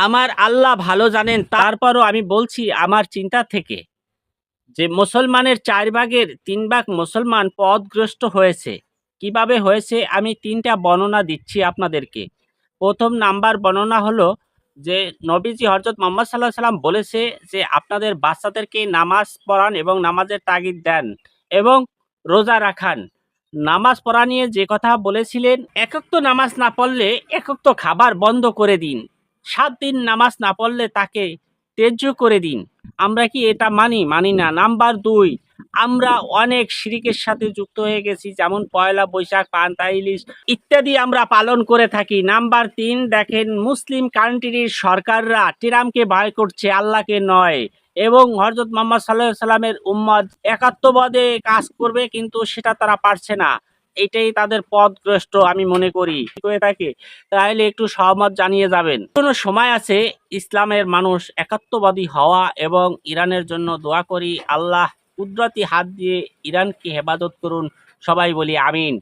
আমার আল্লাহ ভালো জানেন, তারপরও আমি বলছি আমার চিন্তা থেকে যে মুসলমানের ৪ ভাগের ৩ ভাগ মুসলমান পথগ্রস্ত হয়েছে। কিভাবে হয়েছে আমি ৩ টা বর্ণনা দিচ্ছি আপনাদেরকে। ১ম নাম্বার বর্ণনা হলো যে নবীজি হযরত মুহাম্মদ সাঃ বলেছে যে আপনাদের বাচ্চাদেরকে নামাজ পড়ান এবং নামাজের তাগিদ দেন এবং রোজা রাখান। নামাজ পড়া নিয়ে যে কথা বলেছিলেন, একক তো নামাজ না পড়লে একক তো খাবার বন্ধ করে দিন। ৭ দিন নামাজ না পড়লে তাকে ত্যায্য করে দিন। আমরা কি এটা মানি? মানি না। নাম্বার ২, আমরা অনেক শিরকের সাথে যুক্ত হয়ে গেছি, যেমন পয়লা বৈশাখ, পান্তা ইলিশ ইত্যাদি আমরা পালন করে থাকি। নাম্বার ৩, দেখেন মুসলিম কান্ট্রির সরকাররা ট্রাম্পকে ভয় করছে, আল্লাহকে নয়, এবং হযরত মুহাম্মদ সাঃ উম্মত একাত্মবাদে কাজ করবে কিন্তু সেটা তারা পারছে না। এটাই তাদের পথভ্রষ্ট আমি মনে করি। হয়ে থাকে তাহলে একটু সহমত জানিয়ে যাবেন। কোনো সময় আছে ইসলামের মানুষ একাত্মবাদী হওয়া, এবং ইরানের জন্য দোয়া করি আল্লাহ কুদরতি হাত দিয়ে ইরানকে হেফাজত করুন। সবাই বলি আমিন।